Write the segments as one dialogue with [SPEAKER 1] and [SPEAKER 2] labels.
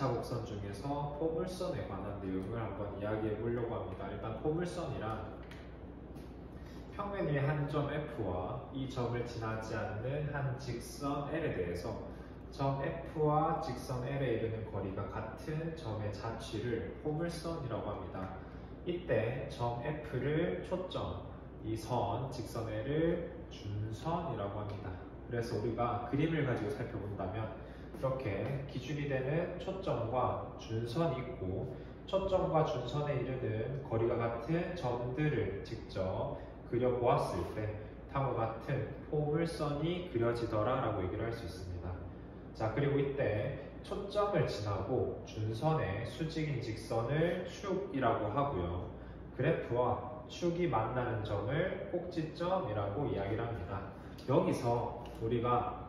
[SPEAKER 1] 2차 곡선 중에서 포물선에 관한 내용을 한번 이야기해 보려고 합니다. 일단 포물선이란 평면 위의 한 점 F와 이 점을 지나지 않는 한 직선 L에 대해서 점 F와 직선 L에 이르는 거리가 같은 점의 자취를 포물선이라고 합니다. 이때 점 F를 초점, 이 선, 직선 L을 준선이라고 합니다. 그래서 우리가 그림을 가지고 살펴본다면 이렇게 기준이 되는 초점과 준선이 있고 초점과 준선에 이르는 거리가 같은 점들을 직접 그려보았을 때 다음과 같은 포물선이 그려지더라 라고 얘기를 할 수 있습니다. 자, 그리고 이때 초점을 지나고 준선의 수직인 직선을 축이라고 하고요. 그래프와 축이 만나는 점을 꼭지점이라고 이야기를 합니다. 여기서 우리가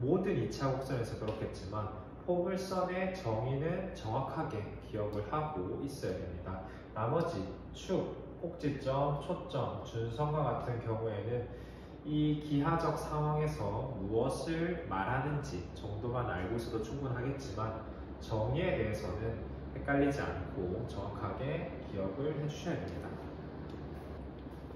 [SPEAKER 1] 모든 2차 곡선에서 그렇겠지만 포물선의 정의는 정확하게 기억을 하고 있어야 됩니다. 나머지 축, 꼭지점, 초점, 준선과 같은 경우에는 이 기하적 상황에서 무엇을 말하는지 정도만 알고 있어도 충분하겠지만 정의에 대해서는 헷갈리지 않고 정확하게 기억을 해주셔야 됩니다.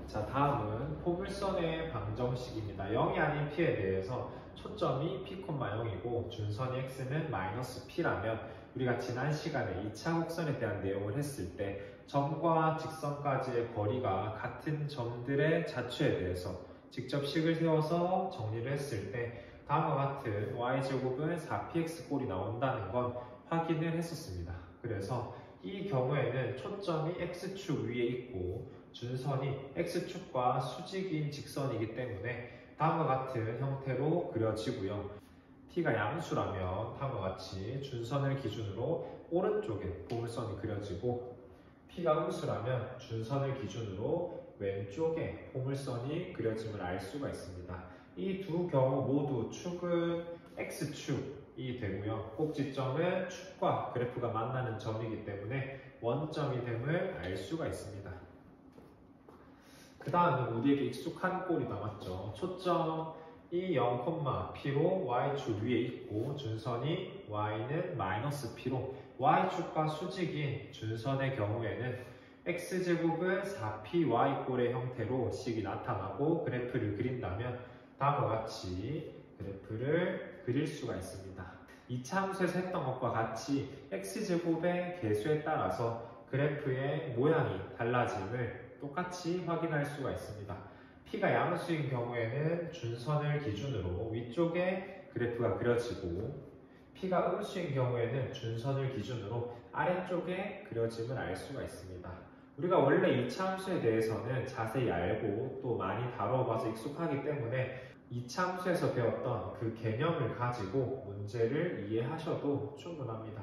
[SPEAKER 1] 자, 다음은 포물선의 방정식입니다. 0이 아닌 p에 대해서 초점이 p, 0이고 준선이 x는 -p라면 우리가 지난 시간에 2차 곡선에 대한 내용을 했을 때 점과 직선까지의 거리가 같은 점들의 자취에 대해서 직접 식을 세워서 정리를 했을 때 다음과 같은 y제곱은 4px꼴이 나온다는 건 확인을 했었습니다. 그래서 이 경우에는 초점이 x축 위에 있고 준선이 x축과 수직인 직선이기 때문에 다음과 같은 형태로 그려지고요. t가 양수라면 다음과 같이 준선을 기준으로 오른쪽에 포물선이 그려지고 p가 음수라면 준선을 기준으로 왼쪽에 포물선이 그려짐을 알 수가 있습니다. 이 두 경우 모두 축은 x축이 되고요. 꼭지점은 축과 그래프가 만나는 점이기 때문에 원점이 됨을 알 수가 있습니다. 그 다음은 우리에게 익숙한 꼴이 남았죠. 초점이 0,p로 y축 위에 있고 준선이 y는 -p로 y축과 수직인 준선의 경우에는 x제곱은 4py꼴의 형태로 식이 나타나고 그래프를 그린다면 다음과 같이 그래프를 그릴 수가 있습니다. 2차 함수에서 했던 것과 같이 x제곱의 개수에 따라서 그래프의 모양이 달라짐을 똑같이 확인할 수가 있습니다. p가 양수인 경우에는 준선을 기준으로 위쪽에 그래프가 그려지고 p가 음수인 경우에는 준선을 기준으로 아래쪽에 그려짐을 알 수가 있습니다. 우리가 원래 2차 함수에 대해서는 자세히 알고 또 많이 다뤄봐서 익숙하기 때문에 2차 함수에서 배웠던 그 개념을 가지고 문제를 이해하셔도 충분합니다.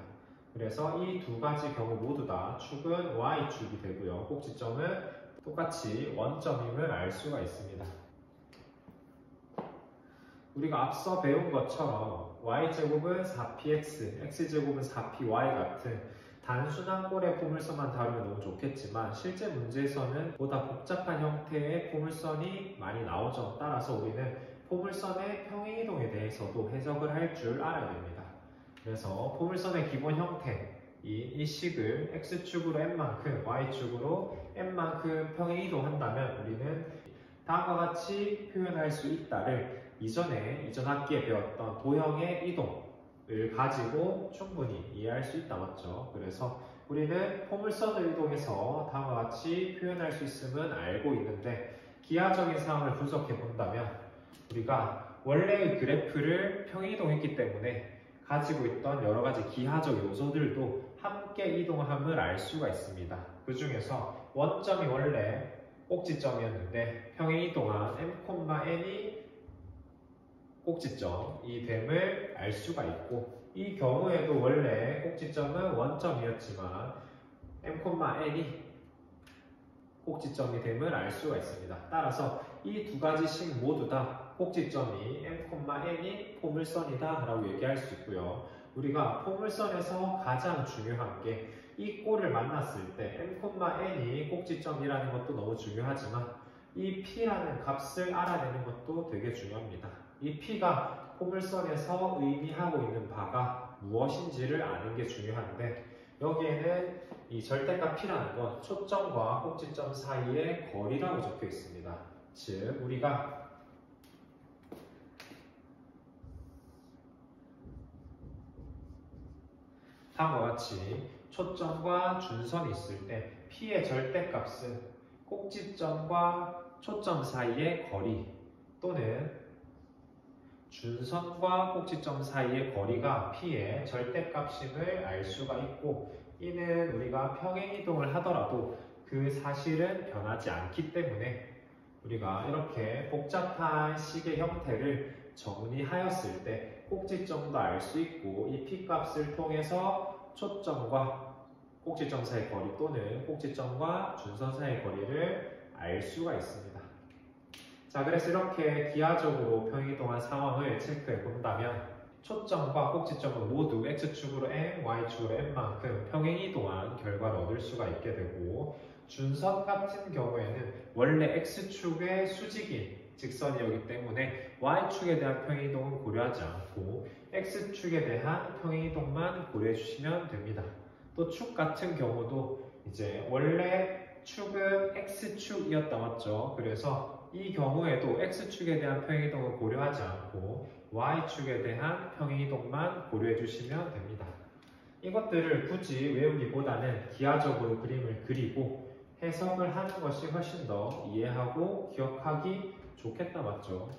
[SPEAKER 1] 그래서 이 두 가지 경우 모두 다 축은 y축이 되고요. 꼭지점은 똑같이 원점임을 알 수가 있습니다. 우리가 앞서 배운 것처럼 y제곱은 4px, x제곱은 4py 같은 단순한 꼴의 포물선만 다루면 너무 좋겠지만 실제 문제에서는 보다 복잡한 형태의 포물선이 많이 나오죠. 따라서 우리는 포물선의 평행이동에 대해서도 해석을 할 줄 알아야 됩니다. 그래서 포물선의 기본 형태 이 식을 x축으로 n만큼 y축으로 n만큼 평행이동한다면 우리는 다음과 같이 표현할 수 있다를 이전 학기에 배웠던 도형의 이동을 가지고 충분히 이해할 수 있다 맞죠? 그래서 우리는 포물선을 이동해서 다음과 같이 표현할 수 있음은 알고 있는데 기하적인 상황을 분석해 본다면 우리가 원래의 그래프를 평행이동했기 때문에 가지고 있던 여러 가지 기하적 요소들도 함께 이동함을 알 수가 있습니다. 그 중에서 원점이 원래 꼭지점이었는데 평행이동한 m,n이 꼭지점이 됨을 알 수가 있고 이 경우에도 원래 꼭지점은 원점이었지만 m,n이 꼭지점이 됨을 알 수가 있습니다. 따라서 이 두 가지 식 모두 다 꼭지점이 m,n이 포물선이다 라고 얘기할 수 있고요. 우리가 포물선에서 가장 중요한 게 이 꼴을 만났을 때 m,n이 꼭지점이라는 것도 너무 중요하지만 이 p라는 값을 알아내는 것도 되게 중요합니다. 이 p가 포물선에서 의미하고 있는 바가 무엇인지를 아는 게 중요한데 여기에는 이 절대값 P라는 건 초점과 꼭지점 사이의 거리라고 적혀 있습니다. 즉 우리가 다음과 같이 초점과 준선이 있을 때 P의 절대값은 꼭지점과 초점 사이의 거리 또는 준선과 꼭지점 사이의 거리가 P의 절대값임을 알 수가 있고 이는 우리가 평행이동을 하더라도 그 사실은 변하지 않기 때문에 우리가 이렇게 복잡한 식의 형태를 정리하였을 때 꼭지점도 알 수 있고 이 P값을 통해서 초점과 꼭지점 사이의 거리 또는 꼭지점과 준선 사이의 거리를 알 수가 있습니다. 자, 그래서 이렇게 기하적으로 평행이동한 상황을 체크해 본다면 초점과 꼭지점은 모두 X축으로 M, Y축으로 M만큼 평행이동한 결과를 얻을 수가 있게 되고 준선 같은 경우에는 원래 X축의 수직인 직선이었기 때문에 Y축에 대한 평행이동은 고려하지 않고 X축에 대한 평행이동만 고려해 주시면 됩니다. 또 축 같은 경우도 이제 원래 축은 X축이었다 맞죠? 그래서 이 경우에도 X축에 대한 평행이동을 고려하지 않고 Y축에 대한 평행이동만 고려해 주시면 됩니다. 이것들을 굳이 외우기보다는 기하적으로 그림을 그리고 해석을 하는 것이 훨씬 더 이해하고 기억하기 좋겠다 맞죠?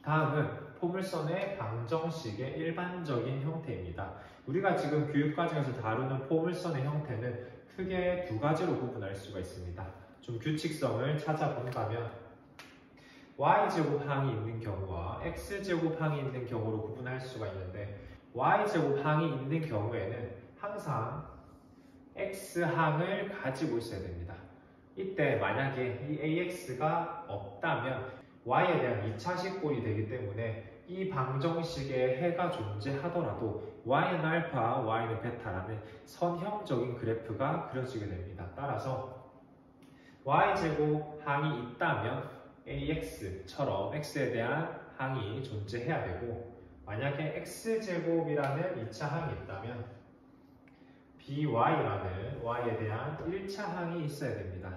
[SPEAKER 1] 다음은 포물선의 방정식의 일반적인 형태입니다. 우리가 지금 교육과정에서 다루는 포물선의 형태는 크게 두 가지로 구분할 수가 있습니다. 좀 규칙성을 찾아본다면 y제곱항이 있는 경우와 x제곱항이 있는 경우로 구분할 수가 있는데 y제곱항이 있는 경우에는 항상 x항을 가지고 있어야 됩니다. 이때 만약에 이 ax가 없다면 y에 대한 2차식 꼴이 되기 때문에 이 방정식에 해가 존재하더라도 y는 알파, y는 베타라는 선형적인 그래프가 그려지게 됩니다. 따라서 y제곱항이 있다면 ax처럼 x에 대한 항이 존재해야 되고 만약에 x제곱이라는 2차 항이 있다면 by라는 y에 대한 1차 항이 있어야 됩니다.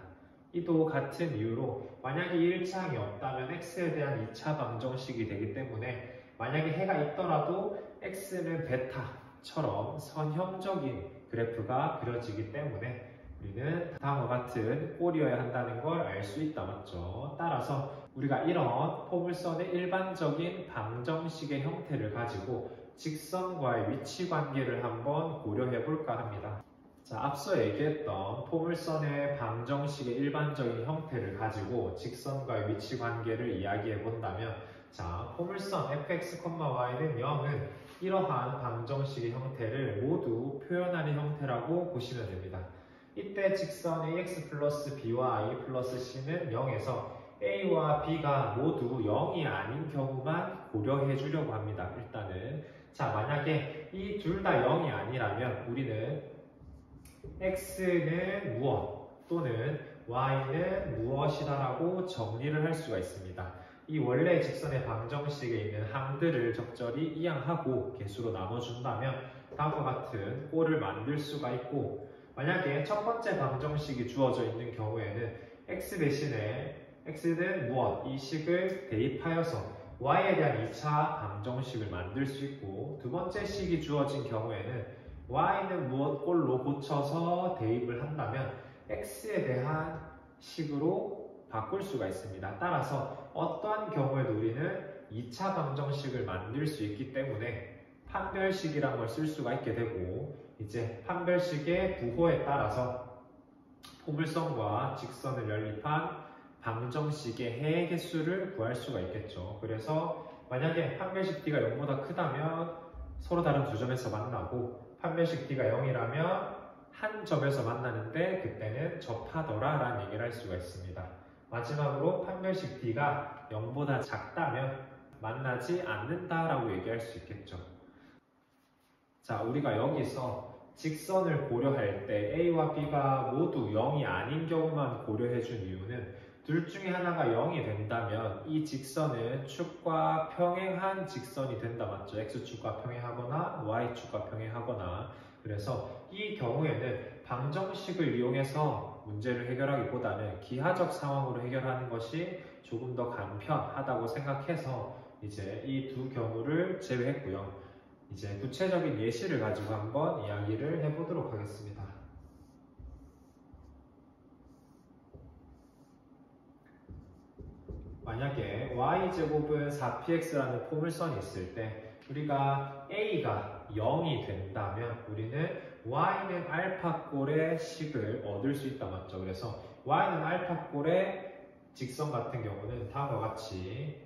[SPEAKER 1] 이도 같은 이유로 만약에 1차 항이 없다면 x에 대한 2차 방정식이 되기 때문에 만약에 해가 있더라도 x는 베타처럼 선형적인 그래프가 그려지기 때문에 우리는 다음과 같은 꼴이어야 한다는 걸 알 수 있다 맞죠? 따라서 우리가 이런 포물선의 일반적인 방정식의 형태를 가지고 직선과의 위치 관계를 한번 고려해 볼까 합니다. 자, 앞서 얘기했던 포물선의 방정식의 일반적인 형태를 가지고 직선과의 위치 관계를 이야기해 본다면 자, 포물선 fx, y는 0은 이러한 방정식의 형태를 모두 표현하는 형태라고 보시면 됩니다. 이때 직선 ax 플러스 by 플러스 c는 0에서 a와 b가 모두 0이 아닌 경우만 고려해 주려고 합니다. 일단은 자, 만약에 이 둘 다 0이 아니라면 우리는 x는 무엇 또는 y는 무엇이다라고 정리를 할 수가 있습니다. 이 원래 직선의 방정식에 있는 항들을 적절히 이항하고 개수로 나눠준다면 다음과 같은 꼴을 만들 수가 있고 만약에 첫 번째 방정식이 주어져 있는 경우에는 x 대신에 x는 무엇 이 식을 대입하여서 y에 대한 2차 방정식을 만들 수 있고 두 번째 식이 주어진 경우에는 y는 무엇 꼴로 고쳐서 대입을 한다면 x에 대한 식으로 바꿀 수가 있습니다. 따라서 어떠한 경우에도 우리는 2차 방정식을 만들 수 있기 때문에 판별식이라는 걸 쓸 수가 있게 되고 이제 판별식의 부호에 따라서 포물선과 직선을 연립한 방정식의 해의 개수를 구할 수가 있겠죠. 그래서 만약에 판별식 D가 0보다 크다면 서로 다른 두 점에서 만나고 판별식 D가 0이라면 한 점에서 만나는데 그때는 접하더라 라는 얘기를 할 수가 있습니다. 마지막으로 판별식 D가 0보다 작다면 만나지 않는다 라고 얘기할 수 있겠죠. 자, 우리가 여기서 직선을 고려할 때 A와 B가 모두 0이 아닌 경우만 고려해 준 이유는 둘 중에 하나가 0이 된다면 이 직선은 축과 평행한 직선이 된다 맞죠? x축과 평행하거나 y축과 평행하거나. 그래서 이 경우에는 방정식을 이용해서 문제를 해결하기보다는 기하적 상황으로 해결하는 것이 조금 더 간편하다고 생각해서 이제 이 두 경우를 제외했고요. 이제 구체적인 예시를 가지고 한번 이야기를 해보도록 하겠습니다. 만약에 y제곱은 4px라는 포물선이 있을 때 우리가 a가 0이 된다면 우리는 y는 알파꼴의 식을 얻을 수 있다 맞죠? 그래서 y는 알파꼴의 직선 같은 경우는 다음과 같이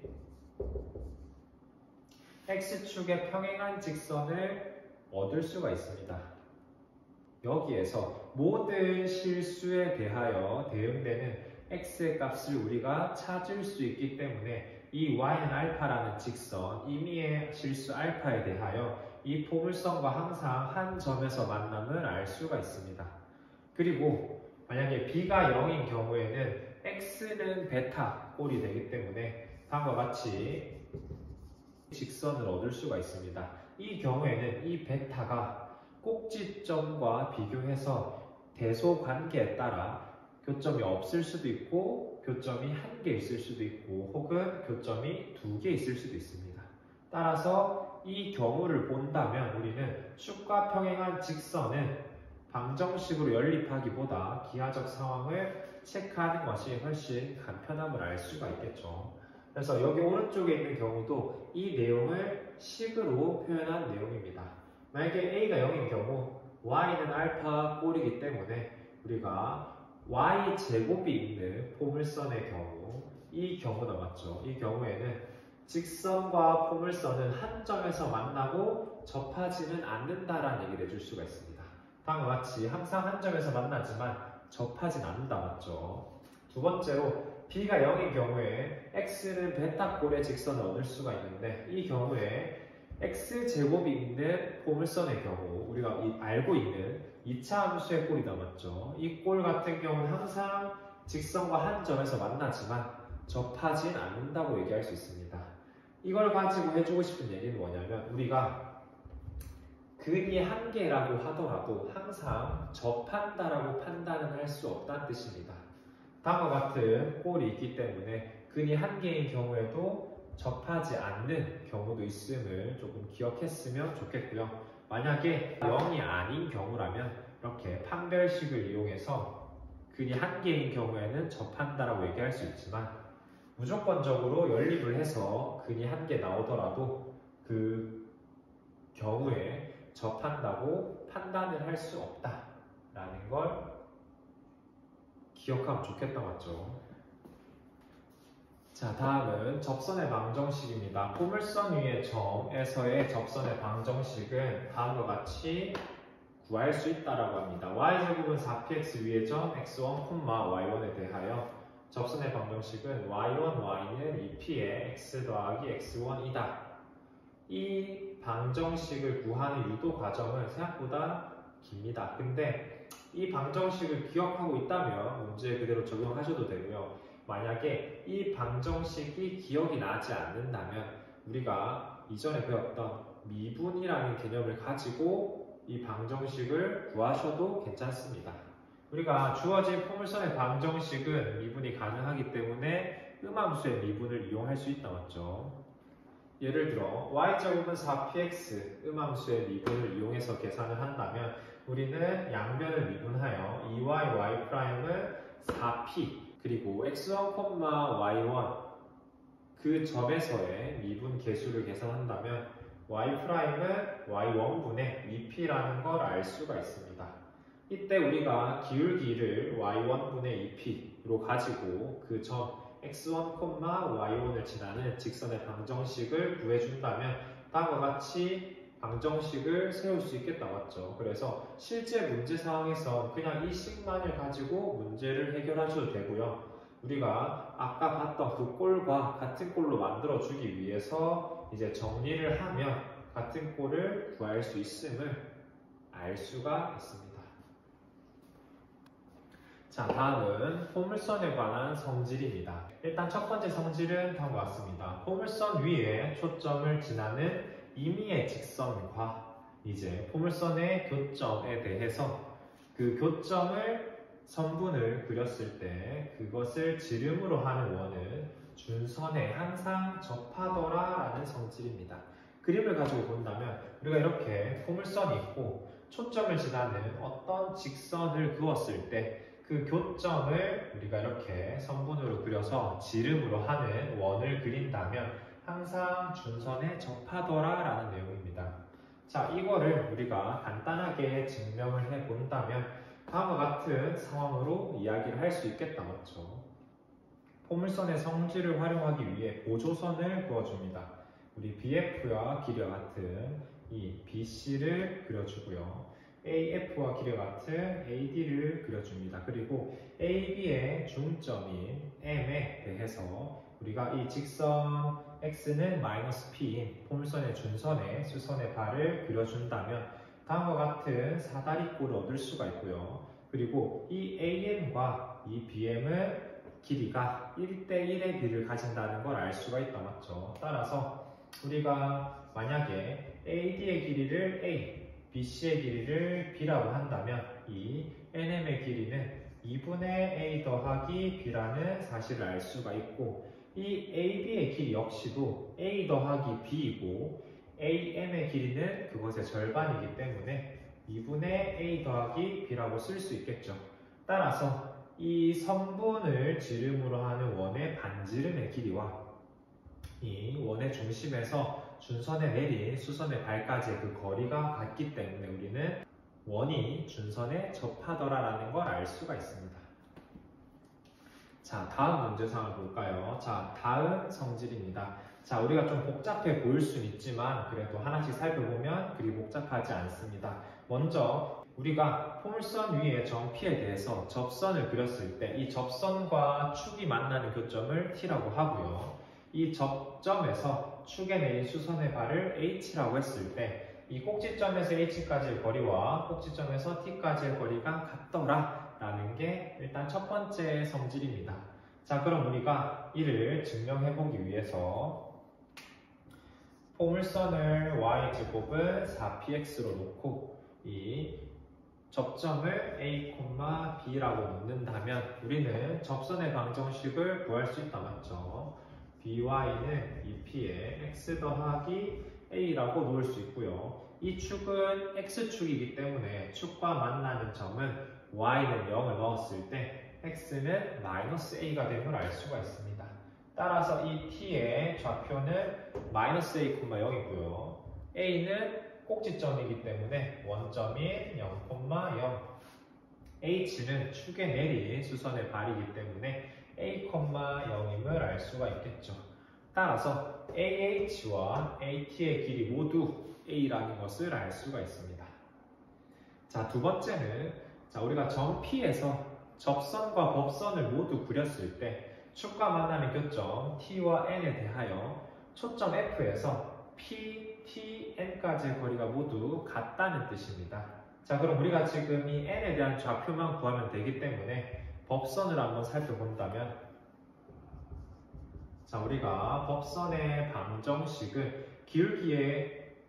[SPEAKER 1] x축에 평행한 직선을 얻을 수가 있습니다. 여기에서 모든 실수에 대하여 대응되는 x의 값을 우리가 찾을 수 있기 때문에 이 y는 알파라는 직선, 임의의 실수 알파에 대하여 이 포물선과 항상 한 점에서 만남을 알 수가 있습니다. 그리고 만약에 b가 0인 경우에는 x는 베타 꼴이 되기 때문에 다음과 같이 직선을 얻을 수가 있습니다. 이 경우에는 이 베타가 꼭지점과 비교해서 대소 관계에 따라 교점이 없을 수도 있고 교점이 한 개 있을 수도 있고 혹은 교점이 두 개 있을 수도 있습니다. 따라서 이 경우를 본다면 우리는 축과 평행한 직선은 방정식으로 연립하기보다 기하적 상황을 체크하는 것이 훨씬 간편함을 알 수가 있겠죠. 그래서 여기 오른쪽에 있는 경우도 이 내용을 식으로 표현한 내용입니다. 만약에 a가 0인 경우 y는 알파 꼴이기 때문에 우리가 y 제곱이 있는 포물선의 경우 이 경우다 맞죠? 이 경우에는 직선과 포물선은 한 점에서 만나고 접하지는 않는다라는 얘기를 해줄 수가 있습니다. 다음과 같이 항상 한 점에서 만나지만 접하진 않는다 맞죠? 두 번째로 b가 0인 경우에 x는 베타꼴의 직선을 얻을 수가 있는데 이 경우에 x제곱이 있는 포물선의 경우 우리가 알고 있는 2차 함수의 꼴이다 맞죠? 이 꼴 같은 경우는 항상 직선과 한 점에서 만나지만 접하진 않는다고 얘기할 수 있습니다. 이걸 가지고 해주고 싶은 얘기는 뭐냐면 우리가 근이 한 개라고 하더라도 항상 접한다라고 판단은 할 수 없다는 뜻입니다. 다음과 같은 꼴이 있기 때문에 근이 한 개인 경우에도 접하지 않는 경우도 있음을 조금 기억했으면 좋겠고요. 만약에 0이 아닌 경우라면 이렇게 판별식을 이용해서 근이 한 개인 경우에는 접한다라고 얘기할 수 있지만 무조건적으로 연립을 해서 근이 한 개 나오더라도 그 경우에 접한다고 판단을 할 수 없다라는 걸 기억하면 좋겠다 맞죠? 자, 다음은 접선의 방정식입니다. 포물선 위의 점에서의 접선의 방정식은 다음과 같이 구할 수 있다라고 합니다. y제곱은 4px 위의 점 x1, y1에 대하여 접선의 방정식은 y1, y는 2p의 x 더하기 x1이다. 이 방정식을 구하는 유도 과정은 생각보다 깁니다. 근데 이 방정식을 기억하고 있다면 문제 그대로 적용하셔도 되고요. 만약에 이 방정식이 기억이 나지 않는다면 우리가 이전에 배웠던 미분이라는 개념을 가지고 이 방정식을 구하셔도 괜찮습니다. 우리가 주어진 포물선의 방정식은 미분이 가능하기 때문에 음함수의 미분을 이용할 수 있다 맞죠? 예를 들어 y제곱은 4px 음함수의 미분을 이용해서 계산을 한다면 우리는 양변을 미분하여 2y, y'은 4p 그리고 x1, y1 그 점에서의 미분 계수를 계산한다면 y'은 y1분의 2p라는 걸 알 수가 있습니다. 이때 우리가 기울기를 y1분의 2p로 가지고 그 점 x1, y1을 지나는 직선의 방정식을 구해준다면 다음과 같이 방정식을 세울 수 있겠다 맞죠? 그래서 실제 문제 상황에서 그냥 이 식만을 가지고 문제를 해결하셔도 되고요. 우리가 아까 봤던 그 꼴과 같은 꼴로 만들어주기 위해서 이제 정리를 하면 같은 꼴을 구할 수 있음을 알 수가 있습니다. 자, 다음은 포물선에 관한 성질입니다. 일단 첫 번째 성질은 다음과 같습니다. 포물선 위에 초점을 지나는 임의의 직선과 이제 포물선의 교점에 대해서 그 교점을 선분을 그렸을 때 그것을 지름으로 하는 원은 준선에 항상 접하더라 라는 성질입니다. 그림을 가지고 본다면 우리가 이렇게 포물선이 있고 초점을 지나는 어떤 직선을 그었을 때 그 교점을 우리가 이렇게 선분으로 그려서 지름으로 하는 원을 그린다면 항상 준선에 접하더라 라는 내용입니다. 자, 이거를 우리가 간단하게 증명을 해 본다면 다음과 같은 상황으로 이야기를 할 수 있겠다, 맞죠? 포물선의 성질을 활용하기 위해 보조선을 그어줍니다. 우리 BF와 길이와 같은 이 BC를 그려주고요. AF와 길이와 같은 AD를 그려줍니다. 그리고 AB의 중점인 M에 대해서 우리가 이 직선 X는 P인 포물선의 준선에 수선의 발을 그려준다면 다음과 같은 사다리꼴을 얻을 수가 있고요. 그리고 이 AM과 이 BM은 길이가 1대1의 비를 가진다는 걸 알 수가 있다, 맞죠? 따라서 우리가 만약에 AD의 길이를 A, BC의 길이를 B라고 한다면 이 NM의 길이는 2분의 A 더하기 B라는 사실을 알 수가 있고 이 AB의 길이 역시도 A 더하기 B이고 AM의 길이는 그것의 절반이기 때문에 2분의 A 더하기 B라고 쓸 수 있겠죠. 따라서 이 선분을 지름으로 하는 원의 반지름의 길이와 이 원의 중심에서 준선에 내린 수선의 발까지의 그 거리가 같기 때문에 우리는 원이 준선에 접하더라라는 걸 알 수가 있습니다. 자, 다음 문제상을 볼까요? 자, 다음 성질입니다. 자, 우리가 좀 복잡해 보일 수는 있지만 그래도 하나씩 살펴보면 그리 복잡하지 않습니다. 먼저 우리가 포물선 위에 점 P에 대해서 접선을 그렸을 때 이 접선과 축이 만나는 교점을 T라고 하고요. 이 접점에서 축에 내린 수선의 발을 H라고 했을 때 이 꼭지점에서 H까지의 거리와 꼭지점에서 T까지의 거리가 같더라 라는 게 일단 첫 번째 성질입니다. 자, 그럼 우리가 이를 증명해 보기 위해서 포물선을 y제곱은 4px로 놓고 이 접점을 a, b라고 놓는다면 우리는 접선의 방정식을 구할 수 있다, 맞죠? by는 2p에 x 더하기 a라고 놓을 수 있고요. 이 축은 x축이기 때문에 축과 만나는 점은 y는 0을 넣었을 때 x는 -a가 됨을 알 수가 있습니다. 따라서 이 t의 좌표는 -a, 0이고요. a는 꼭지점이기 때문에 원점인 0,0 h는 축에 내린 수선의 발이기 때문에 a, 0임을 알 수가 있겠죠. 따라서 ah와 at의 길이 모두 a라는 것을 알 수가 있습니다. 자, 두 번째는 우리가 점 P에서 접선과 법선을 모두 그렸을 때 축과 만나는 교점 T와 N에 대하여 초점 F에서 P, T, N까지의 거리가 모두 같다는 뜻입니다. 자, 그럼 우리가 지금 이 N에 대한 좌표만 구하면 되기 때문에 법선을 한번 살펴본다면 자, 우리가 법선의 방정식은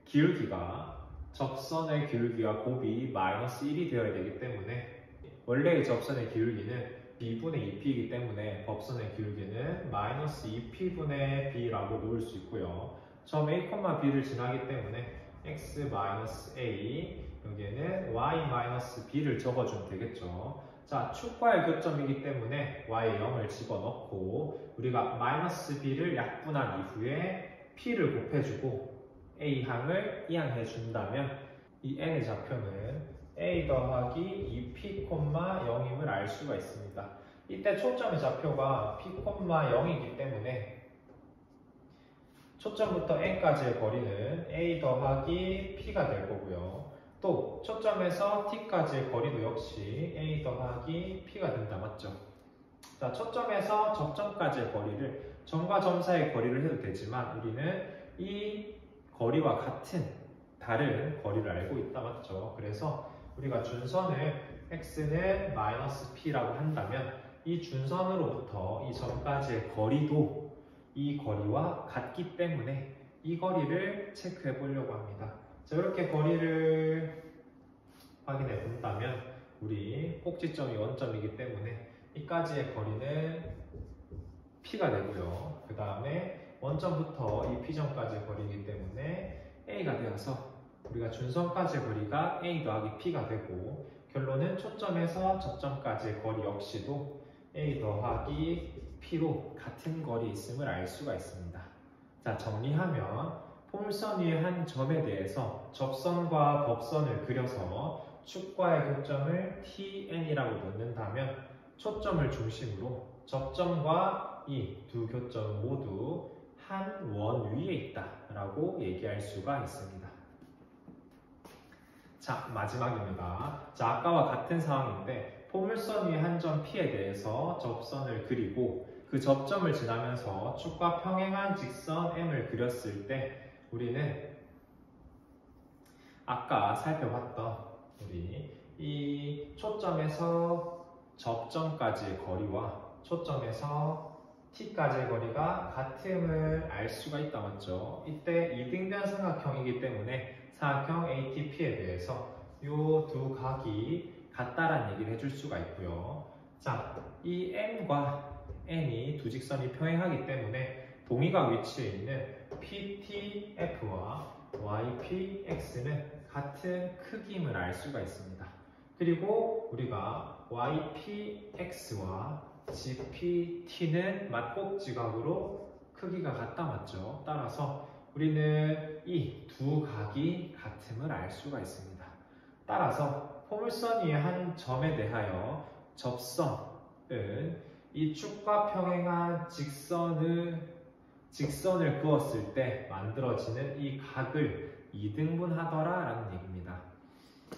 [SPEAKER 1] 기울기가 접선의 기울기와 곱이 -1이 되어야 되기 때문에 원래의 접선의 기울기는 b분의 2p이기 때문에 법선의 기울기는 -2p분의 b라고 놓을 수 있고요. 점 a, b를 지나기 때문에 x-a 여기에는 y-b를 적어주면 되겠죠. 자, 축과의 교점이기 때문에 y에 0을 집어넣고 우리가 -b를 약분한 이후에 p를 곱해주고 a항을 이항해 준다면 이 n의 좌표는 a 더하기 2p, 0임을 알 수가 있습니다. 이때 초점의 좌표가 p, 0이기 때문에 초점부터 n까지의 거리는 a 더하기 p가 될 거고요. 또 초점에서 t까지의 거리도 역시 a 더하기 p가 된다, 맞죠? 자, 초점에서 접점까지의 거리를 점과 점 사이의 거리를 해도 되지만 우리는 이 거리와 같은 다른 거리를 알고 있다, 맞죠? 그래서 우리가 준선을 x는 마이너스 p라고 한다면 이 준선으로부터 이 점까지의 거리도 이 거리와 같기 때문에 이 거리를 체크해 보려고 합니다. 자, 이렇게 거리를 확인해 본다면 우리 꼭지점이 원점이기 때문에 이까지의 거리는 p가 되고요. 그 다음에 원점부터 이 p점까지의 거리이기 때문에 a가 되어서 우리가 준선까지의 거리가 a 더하기 p가 되고 결론은 초점에서 접점까지의 거리 역시도 a 더하기 p로 같은 거리에 있음을 알 수가 있습니다. 자, 정리하면 포물선 위의 한 점에 대해서 접선과 법선을 그려서 축과의 교점을 tn이라고 놓는다면 초점을 중심으로 접점과 이 두 교점 모두 한 원 위에 있다라고 얘기할 수가 있습니다. 자, 마지막입니다. 자, 아까와 같은 상황인데 포물선 위의 한 점 P에 대해서 접선을 그리고 그 접점을 지나면서 축과 평행한 직선 M을 그렸을 때 우리는 아까 살펴봤던 우리 이 초점에서 접점까지의 거리와 초점에서 T까지의 거리가 같음을 알 수가 있다 맞죠? 이때 이등변 삼각형이기 때문에 사각형 ATP에 대해서 이 두 각이 같다라는 얘기를 해줄 수가 있고요. 자, 이 M과 N이 두 직선이 평행하기 때문에 동의각 위치에 있는 PTF와 YPX는 같은 크기임을 알 수가 있습니다. 그리고 우리가 YPX와 GPT는 맞곡지각으로 크기가 같다 맞죠? 따라서 우리는 이 두 각이 같음을 알 수가 있습니다. 따라서 포물선 위의 한 점에 대하여 접선은 이 축과 평행한 직선을 그었을 때 만들어지는 이 각을 이등분하더라 라는 얘기입니다.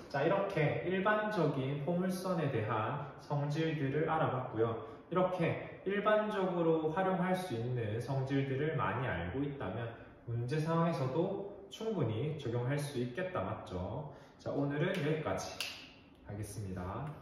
[SPEAKER 1] 자, 이렇게 일반적인 포물선에 대한 성질들을 알아봤고요. 이렇게 일반적으로 활용할 수 있는 성질들을 많이 알고 있다면 문제 상황에서도 충분히 적용할 수 있겠다 맞죠? 자, 오늘은 여기까지 하겠습니다.